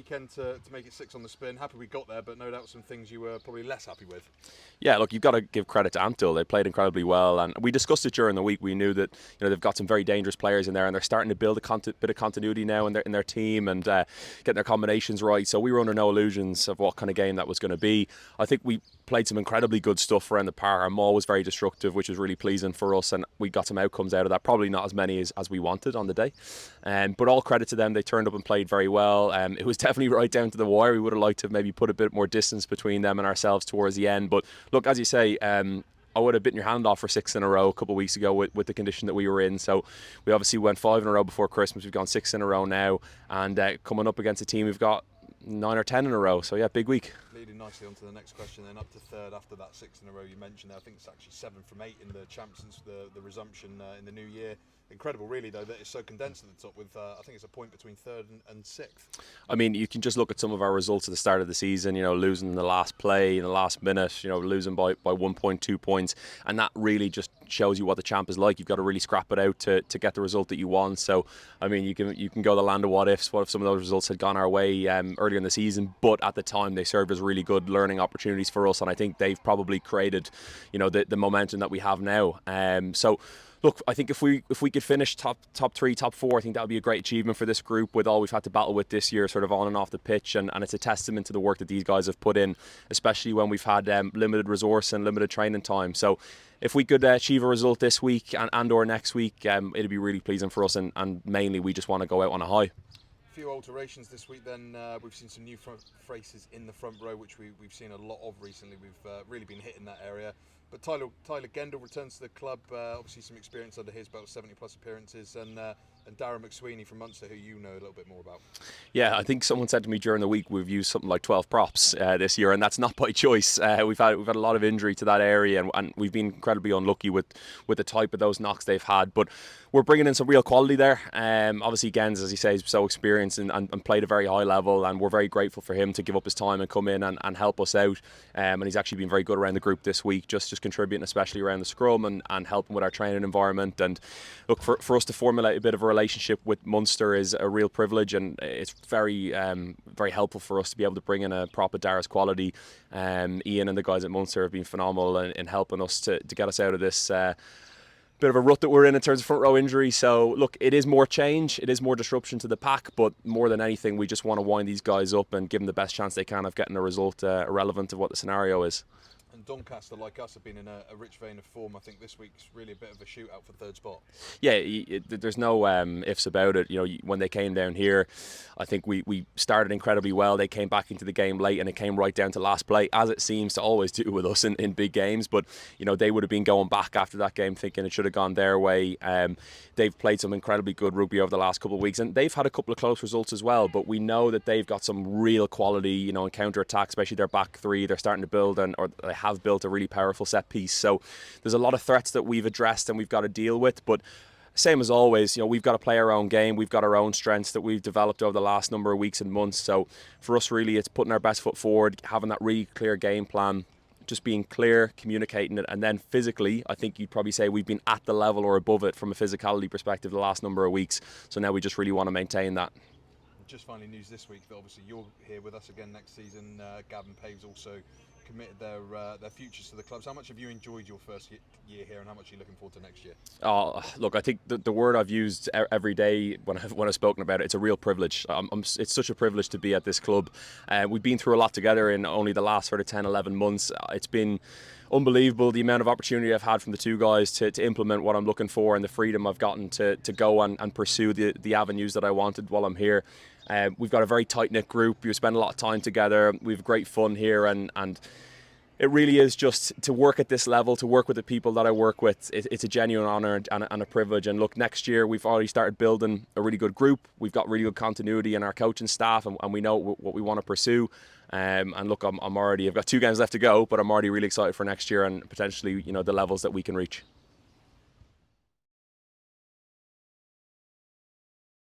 weekend to make it 6 on the spin. Happy we got there, but no doubt some things you were probably less happy with. Yeah, look, you've got to give credit to Ampthill. They played incredibly well, and we discussed it during the week. We knew that they've got some very dangerous players in there, and they're starting to build a bit of continuity now in their team and getting their combinations right. So we were under no illusions of what kind of game that was going to be. I think we played some incredibly good stuff around the park. Our maul was very destructive, which was really pleasing for us, and we got some outcomes out of that. Probably not as many as we wanted on the day, but all credit to them. They turned up and played very well. It was definitely right down to the wire. We would have liked to have maybe put a bit more distance between them and ourselves towards the end, but look, as you say, I would have bitten your hand off for 6 in a row a couple of weeks ago with the condition that we were in. So we obviously went 5 in a row before Christmas. We've gone 6 in a row now, and coming up against a team we've got 9 or 10 in a row. So yeah, big week. Leading nicely on to the next question, then up to third after that 6 in a row you mentioned there. I think it's actually 7 from 8 in the champs since the resumption in the new year. Incredible, really, though, that it's so condensed at the top with, I think it's a point between 3rd and 6th. I mean, you can just look at some of our results at the start of the season, losing in the last play, in the last minute, losing by 1 point, 2 points. And that really just shows you what the champ is like. You've got to really scrap it out to get the result that you want. So, I mean, you can go the land of what ifs. What if some of those results had gone our way earlier in the season? But at the time, they served as really good learning opportunities for us. And I think they've probably created, the momentum that we have now. So, look, I think if we could finish top 3, top 4, I think that would be a great achievement for this group with all we've had to battle with this year, sort of on and off the pitch, and it's a testament to the work that these guys have put in, especially when we've had limited resource and limited training time. So if we could achieve a result this week and or next week, it'd be really pleasing for us, and mainly we just want to go out on a high. Few alterations this week then. We've seen some new front faces in the front row, which we've seen a lot of recently. We've really been hitting that area. But Tyler Gendel returns to the club, obviously some experience under his belt, 70 plus appearances, and Darren McSweeney from Munster, who you know a little bit more about. Yeah, I think someone said to me during the week we've used something like 12 props this year, and that's not by choice. We've had a lot of injury to that area, and we've been incredibly unlucky with the type of those knocks they've had. But we're bringing in some real quality there. Obviously, Gens, as you say, is so experienced and played a very high level, and we're very grateful for him to give up his time and come in and help us out. And he's actually been very good around the group this week, just contributing, especially around the scrum and helping with our training environment. And look, for us to formulate a bit of a relationship with Munster is a real privilege, and it's very very helpful for us to be able to bring in a proper Dara's quality. Ian and the guys at Munster have been phenomenal in helping us to get us out of this bit of a rut that we're in terms of front row injury. So look, it is more change, it is more disruption to the pack, but more than anything we just want to wind these guys up and give them the best chance they can of getting a result irrelevant of what the scenario is. And Doncaster, like us, have been in a rich vein of form. I think this week's really a bit of a shootout for third spot. Yeah, there's no ifs about it. When they came down here, I think we started incredibly well. They came back into the game late, and it came right down to last play, as it seems to always do with us in big games. But they would have been going back after that game, thinking it should have gone their way. They've played some incredibly good rugby over the last couple of weeks, and they've had a couple of close results as well. But we know that they've got some real quality, in counter attack, especially their back three. They're starting to build, or they have built a really powerful set piece. So there's a lot of threats that we've addressed and we've got to deal with. But same as always, we've got to play our own game. We've got our own strengths that we've developed over the last number of weeks and months. So for us, really, it's putting our best foot forward, having that really clear game plan, just being clear, communicating it, and then physically, I think you'd probably say we've been at the level or above it from a physicality perspective the last number of weeks. So now we just really want to maintain that. Just finally, news this week that obviously you're here with us again next season. Gavin Pave's also committed their futures to the clubs. How much have you enjoyed your first year here, and how much are you looking forward to next year? Look, I think the word I've used every day when I've spoken about it, it's a real privilege. It's such a privilege to be at this club. We've been through a lot together in only the last sort of 10, 11 months. It's been unbelievable the amount of opportunity I've had from the two guys to implement what I'm looking for, and the freedom I've gotten to go and pursue the avenues that I wanted while I'm here. We've got a very tight-knit group. We spend a lot of time together. We have great fun here, and it really is just to work at this level, to work with the people that I work with. It's a genuine honour and a privilege. And look, next year we've already started building a really good group. We've got really good continuity in our coaching staff, and we know what we want to pursue. And look, I've got 2 games left to go, but I'm already really excited for next year and potentially the levels that we can reach.